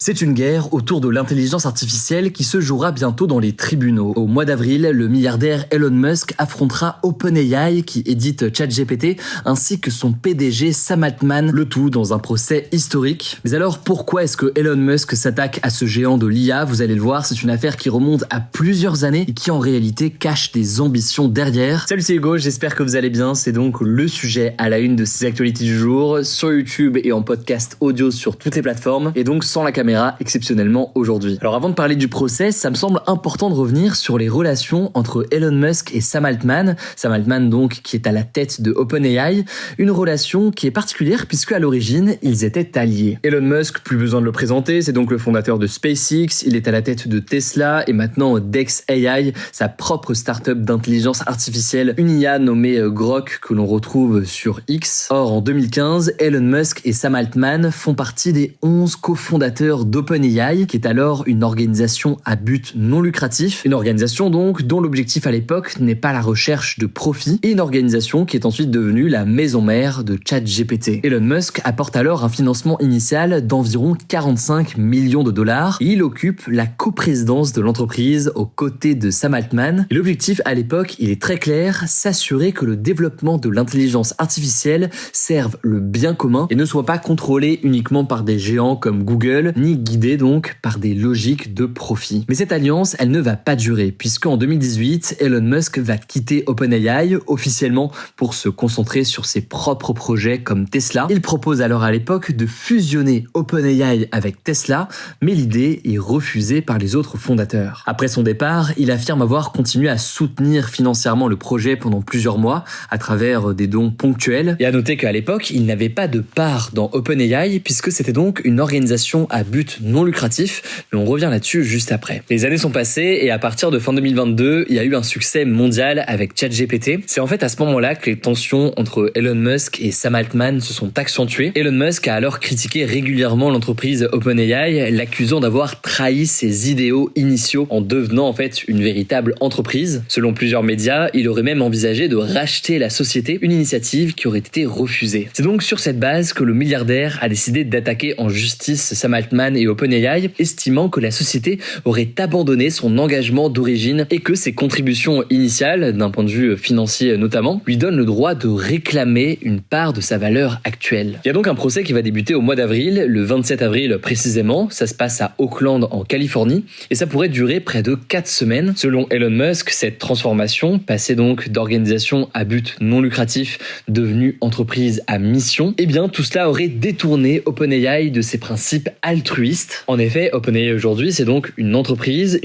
C'est une guerre autour de l'intelligence artificielle qui se jouera bientôt dans les tribunaux. Au mois d'avril, le milliardaire Elon Musk affrontera OpenAI qui édite ChatGPT ainsi que son PDG Sam Altman, le tout dans un procès historique. Mais alors pourquoi est-ce que Elon Musk s'attaque à ce géant de l'IA? Vous allez le voir, c'est une affaire qui remonte à plusieurs années et qui en réalité cache des ambitions derrière. Salut, c'est Hugo, j'espère que vous allez bien. C'est donc le sujet à la une de ces actualités du jour sur YouTube et en podcast audio sur toutes les plateformes et donc sans la caméra exceptionnellement aujourd'hui. Alors avant de parler du procès, ça me semble important de revenir sur les relations entre Elon Musk et Sam Altman. Sam Altman donc qui est à la tête de OpenAI, une relation qui est particulière puisque à l'origine ils étaient alliés. Elon Musk, plus besoin de le présenter, c'est donc le fondateur de SpaceX, il est à la tête de Tesla et maintenant DexAI, sa propre start-up d'intelligence artificielle, une IA nommée Grok que l'on retrouve sur X. Or en 2015, Elon Musk et Sam Altman font partie des 11 cofondateurs d'OpenAI, qui est alors une organisation à but non lucratif. Une organisation donc dont l'objectif à l'époque n'est pas la recherche de profit, et une organisation qui est ensuite devenue la maison mère de ChatGPT. Elon Musk apporte alors un financement initial d'environ 45 millions de dollars, et il occupe la coprésidence de l'entreprise aux côtés de Sam Altman. Et l'objectif à l'époque, il est très clair, s'assurer que le développement de l'intelligence artificielle serve le bien commun et ne soit pas contrôlé uniquement par des géants comme Google, ni guidé donc par des logiques de profit. Mais cette alliance, elle ne va pas durer, puisqu'en 2018, Elon Musk va quitter OpenAI officiellement pour se concentrer sur ses propres projets comme Tesla. Il propose alors à l'époque de fusionner OpenAI avec Tesla, mais l'idée est refusée par les autres fondateurs. Après son départ, il affirme avoir continué à soutenir financièrement le projet pendant plusieurs mois à travers des dons ponctuels. Et à noter qu'à l'époque, il n'avait pas de part dans OpenAI puisque c'était donc une organisation à but non lucratif, mais on revient là-dessus juste après. Les années sont passées et à partir de fin 2022, il y a eu un succès mondial avec ChatGPT. C'est en fait à ce moment-là que les tensions entre Elon Musk et Sam Altman se sont accentuées. Elon Musk a alors critiqué régulièrement l'entreprise OpenAI, l'accusant d'avoir trahi ses idéaux initiaux en devenant en fait une véritable entreprise. Selon plusieurs médias, il aurait même envisagé de racheter la société, une initiative qui aurait été refusée. C'est donc sur cette base que le milliardaire a décidé d'attaquer en justice Sam Altman et OpenAI, estimant que la société aurait abandonné son engagement d'origine et que ses contributions initiales, d'un point de vue financier notamment, lui donnent le droit de réclamer une part de sa valeur actuelle. Il y a donc un procès qui va débuter au mois d'avril, le 27 avril précisément, ça se passe à Oakland en Californie, et ça pourrait durer près de 4 semaines. Selon Elon Musk, cette transformation, passée donc d'organisation à but non lucratif devenue entreprise à mission, eh bien tout cela aurait détourné OpenAI de ses principes altruiste. En effet, OpenAI aujourd'hui, c'est donc une entreprise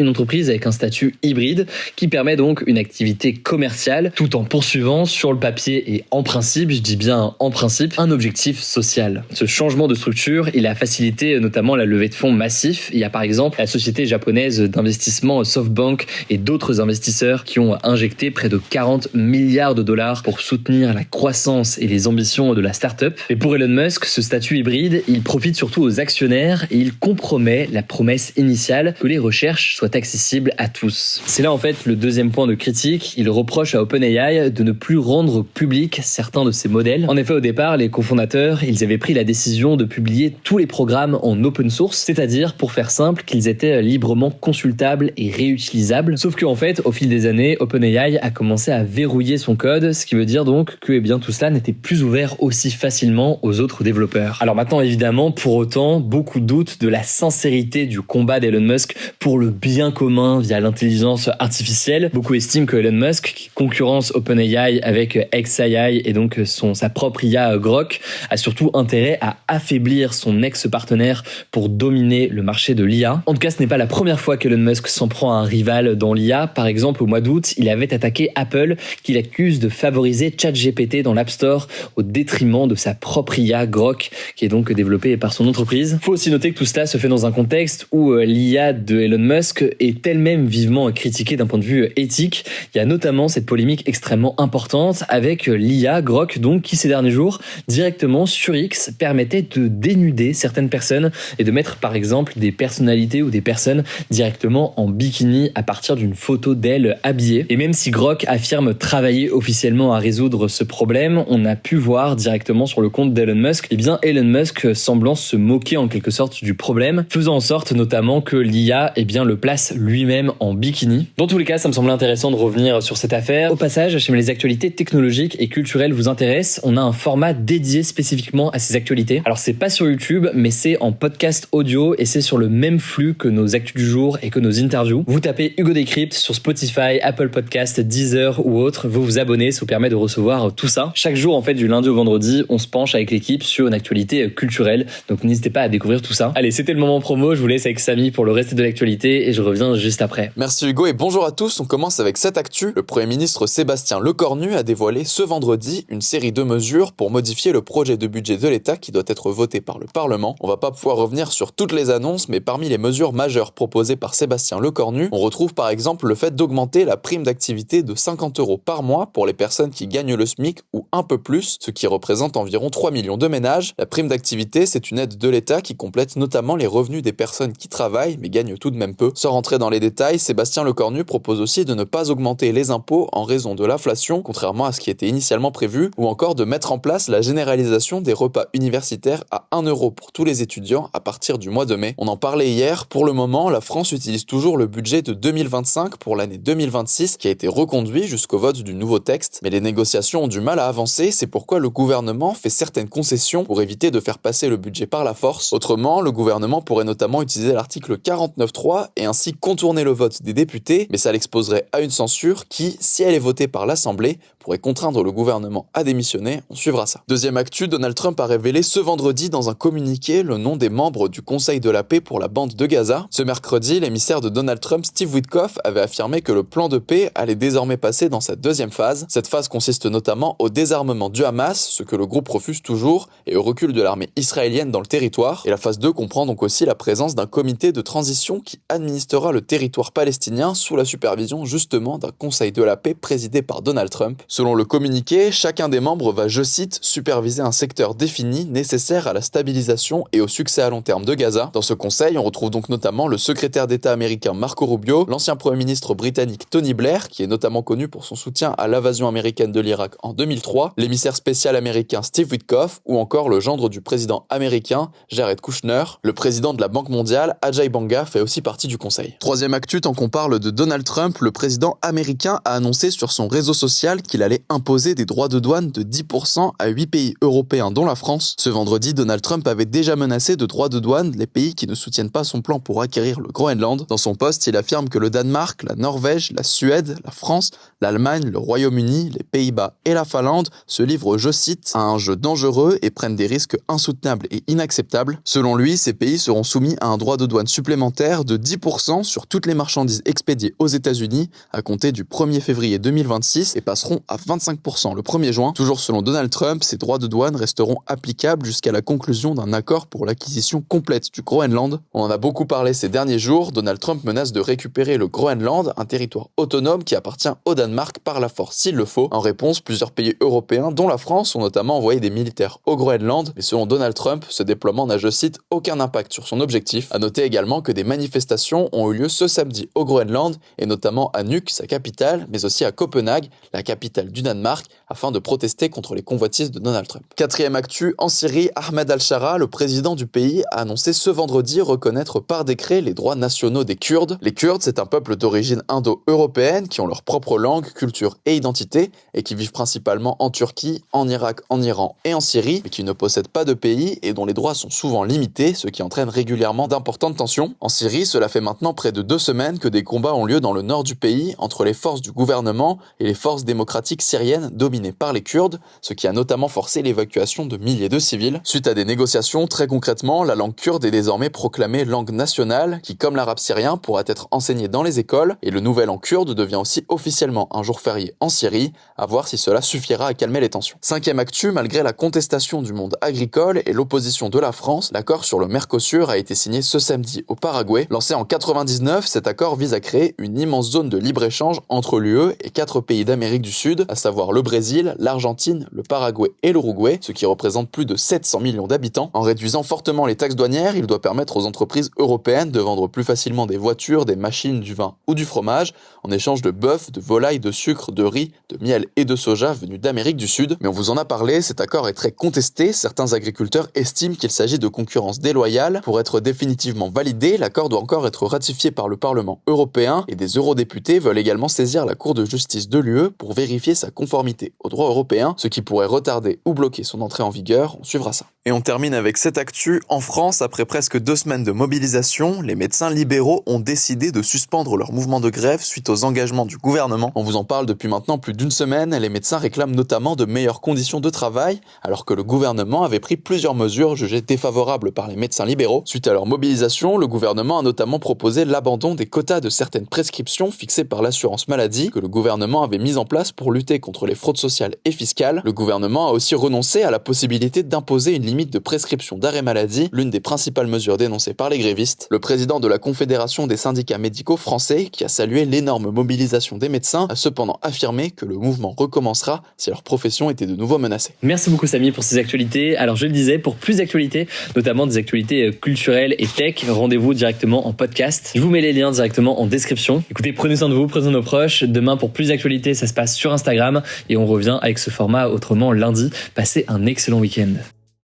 avec un statut hybride qui permet donc une activité commerciale tout en poursuivant sur le papier et en principe, je dis bien en principe, un objectif social. Ce changement de structure, il a facilité notamment la levée de fonds massifs. Il y a par exemple la société japonaise d'investissement SoftBank et d'autres investisseurs qui ont injecté près de 40 milliards de dollars pour soutenir la croissance et les ambitions de la start-up. Et pour Elon Musk, ce statut hybride, il profite surtout aux actionnaires et il compromet la promesse initiale que les recherches soient accessibles à tous. C'est là en fait le deuxième point de critique. Il reproche à OpenAI de ne plus rendre public certains de ses modèles. En effet, au départ, les cofondateurs, ils avaient pris la décision de publier tous les programmes en open source, c'est-à-dire, pour faire simple, qu'ils étaient librement consultables et réutilisables. Sauf qu'en fait, au fil des années, OpenAI a commencé à verrouiller son code, ce qui veut dire donc que bien, tout cela n'était plus ouvert aussi facilement aux autres développeurs. Alors maintenant, évidemment, pour autant, beaucoup doutent de la sincérité du combat d'Elon Musk pour le bien commun via l'intelligence artificielle. Beaucoup estiment que Elon Musk, qui concurrence OpenAI avec xAI et donc sa propre IA Grok, a surtout intérêt à affaiblir son ex-partenaire pour dominer le marché de l'IA. En tout cas, ce n'est pas la première fois qu'Elon Musk s'en prend à un rival dans l'IA. Par exemple, au mois d'août, il avait attaqué Apple, qu'il accuse de favoriser ChatGPT dans l'App Store au détriment de sa propre IA Grok, qui est donc développée par son entreprise. Faut aussi noter que tout cela se fait dans un contexte où l'IA de Elon Musk est elle-même vivement critiquée d'un point de vue éthique. Il y a notamment cette polémique extrêmement importante avec l'IA Grok, donc qui ces derniers jours, directement sur X, permettait de dénuder certaines personnes et de mettre par exemple des personnalités ou des personnes directement en bikini à partir d'une photo d'elle habillée. Et même si Grok affirme travailler officiellement à résoudre ce problème, on a pu voir directement sur le compte d'Elon Musk, eh bien Elon Musk semblant se moquer en quelque sorte du problème, faisant en sorte notamment que l'IA le place lui-même en bikini. Dans tous les cas, ça me semblait intéressant de revenir sur cette affaire. Au passage, si les actualités technologiques et culturelles vous intéressent, on a un format dédié spécifiquement à ces actualités. Alors c'est pas sur YouTube, mais c'est en podcast audio et c'est sur le même flux que nos actus du jour et que nos interviews. Vous tapez Hugo Décrypte sur Spotify, Apple Podcast, Deezer ou autre, vous vous abonnez, ça vous permet de recevoir tout ça. Chaque jour, en fait, du lundi au vendredi, on se penche avec l'équipe sur une actualité culturelle, donc n'hésitez pas à découvrir tout ça. Allez, c'était le moment promo, je vous laisse avec Samy pour le reste de l'actualité et je reviens juste après. Merci Hugo et bonjour à tous, on commence avec cette actu. Le Premier ministre Sébastien Lecornu a dévoilé ce vendredi une série de mesures pour modifier le projet de budget de l'État qui doit être voté par le Parlement. On va pas pouvoir revenir sur toutes les annonces, mais parmi les mesures majeures proposées par Sébastien Lecornu, on retrouve par exemple le fait d'augmenter la prime d'activité de 50 € par mois pour les personnes qui gagnent le SMIC ou un peu plus, ce qui représente environ 3 millions de ménages. La prime d'activité, c'est une aide de l'État qui complète notamment les revenus des personnes qui travaillent mais gagnent tout de même peu. Sans rentrer dans les détails, Sébastien Lecornu propose aussi de ne pas augmenter les impôts en raison de l'inflation, contrairement à ce qui était initialement prévu, ou encore de mettre en place la généralisation des repas universitaires à 1 € pour tous les étudiants à partir du mois de mai. On en parlait hier, pour le moment, la France utilise toujours le budget de 2025 pour l'année 2026 qui a été reconduit jusqu'au vote du nouveau texte, mais les négociations ont du mal à avancer, c'est pourquoi le gouvernement fait certaines concessions pour éviter de faire passer le budget par la force. Autrement, le gouvernement pourrait notamment utiliser l'article 49.3 et ainsi contourner le vote des députés, mais ça l'exposerait à une censure qui, si elle est votée par l'Assemblée, pourrait contraindre le gouvernement à démissionner. On suivra ça. Deuxième actu, Donald Trump a révélé ce vendredi dans un communiqué le nom des membres du Conseil de la paix pour la bande de Gaza. Ce mercredi, l'émissaire de Donald Trump, Steve Witkoff, avait affirmé que le plan de paix allait désormais passer dans sa deuxième phase. Cette phase consiste notamment au désarmement du Hamas, ce que le groupe refuse toujours, et au recul de l'armée israélienne dans le territoire. Et la phase 2 comprend donc aussi la présence d'un comité de transition qui administrera le territoire palestinien sous la supervision justement d'un Conseil de la paix présidé par Donald Trump. Selon le communiqué, chacun des membres va, je cite, superviser un secteur défini nécessaire à la stabilisation et au succès à long terme de Gaza. Dans ce conseil, on retrouve donc notamment le secrétaire d'État américain Marco Rubio, l'ancien Premier ministre britannique Tony Blair, qui est notamment connu pour son soutien à l'invasion américaine de l'Irak en 2003, l'émissaire spécial américain Steve Witkoff ou encore le gendre du président américain Jared Kushner. Le président de la Banque mondiale, Ajay Banga, fait aussi partie du conseil. Troisième actu, tant qu'on parle de Donald Trump, le président américain a annoncé sur son réseau social qu'il allait imposer des droits de douane de 10% à 8 pays européens dont la France. Ce vendredi, Donald Trump avait déjà menacé de droits de douane les pays qui ne soutiennent pas son plan pour acquérir le Groenland. Dans son post, il affirme que le Danemark, la Norvège, la Suède, la France, l'Allemagne, le Royaume-Uni, les Pays-Bas et la Finlande se livrent, je cite, à un jeu dangereux et prennent des risques insoutenables et inacceptables. Selon lui, ces pays seront soumis à un droit de douane supplémentaire de 10% sur toutes les marchandises expédiées aux États-Unis à compter du 1er février 2026 et passeront à 25% le 1er juin. Toujours selon Donald Trump, ces droits de douane resteront applicables jusqu'à la conclusion d'un accord pour l'acquisition complète du Groenland. On en a beaucoup parlé ces derniers jours, Donald Trump menace de récupérer le Groenland, un territoire autonome qui appartient au Danemark par la force s'il le faut. En réponse, plusieurs pays européens, dont la France, ont notamment envoyé des militaires au Groenland, mais selon Donald Trump, ce déploiement n'a, je cite, aucun impact sur son objectif. À noter également que des manifestations ont eu lieu ce samedi au Groenland, et notamment à Nuuk, sa capitale, mais aussi à Copenhague, la capitale du Danemark, afin de protester contre les convoitises de Donald Trump. Quatrième actu, en Syrie, Ahmed al-Shara, le président du pays, a annoncé ce vendredi reconnaître par décret les droits nationaux des Kurdes. Les Kurdes, c'est un peuple d'origine indo-européenne qui ont leur propre langue, culture et identité, et qui vivent principalement en Turquie, en Irak, en Iran et en Syrie, mais qui ne possèdent pas de pays et dont les droits sont souvent limités, ce qui entraîne régulièrement d'importantes tensions. En Syrie, cela fait maintenant près de 2 semaines que des combats ont lieu dans le nord du pays entre les forces du gouvernement et les forces démocratiques syriennes dominées par les Kurdes, ce qui a notamment forcé l'évacuation de milliers de civils. Suite à des négociations, très concrètement, la langue kurde est désormais proclamée langue nationale, qui, comme l'arabe syrien, pourra être enseignée dans les écoles, et le nouvel an kurde devient aussi officiellement un jour férié en Syrie, à voir si cela suffira à calmer les tensions. Cinquième actu, malgré la contestation du monde agricole et l'opposition de la France, l'accord sur le Mercosur a été signé ce samedi au Paraguay. Lancé en 99, cet accord vise à créer une immense zone de libre-échange entre l'UE et 4 pays d'Amérique du Sud, Sud, à savoir le Brésil, l'Argentine, le Paraguay et l'Uruguay, ce qui représente plus de 700 millions d'habitants. En réduisant fortement les taxes douanières, il doit permettre aux entreprises européennes de vendre plus facilement des voitures, des machines, du vin ou du fromage, en échange de bœuf, de volaille, de sucre, de riz, de miel et de soja venus d'Amérique du Sud. Mais on vous en a parlé, cet accord est très contesté. Certains agriculteurs estiment qu'il s'agit de concurrence déloyale. Pour être définitivement validé, l'accord doit encore être ratifié par le Parlement européen et des eurodéputés veulent également saisir la Cour de justice de l'UE pour vérifier sa conformité au droit européen, ce qui pourrait retarder ou bloquer son entrée en vigueur. On suivra ça. Et on termine avec cette actu. En France, après presque 2 semaines de mobilisation, les médecins libéraux ont décidé de suspendre leur mouvement de grève suite aux engagements du gouvernement. On vous en parle depuis maintenant plus d'1 semaine. Les médecins réclament notamment de meilleures conditions de travail, alors que le gouvernement avait pris plusieurs mesures jugées défavorables par les médecins libéraux. Suite à leur mobilisation, le gouvernement a notamment proposé l'abandon des quotas de certaines prescriptions fixées par l'assurance maladie que le gouvernement avait mis en place pour lutter contre les fraudes sociales et fiscales. Le gouvernement a aussi renoncé à la possibilité d'imposer une limite de prescription d'arrêt maladie, l'une des principales mesures dénoncées par les grévistes. Le président de la Confédération des syndicats médicaux français, qui a salué l'énorme mobilisation des médecins, a cependant affirmé que le mouvement recommencera si leur profession était de nouveau menacée. Merci beaucoup Samy pour ces actualités. Alors je le disais, pour plus d'actualités, notamment des actualités culturelles et tech, rendez-vous directement en podcast. Je vous mets les liens directement en description. Écoutez, prenez soin de vous, prenez soin de nos proches. Demain, pour plus d'actualités, ça se passe sur Instagram et on revient avec ce format autrement lundi. Passez un excellent week-end.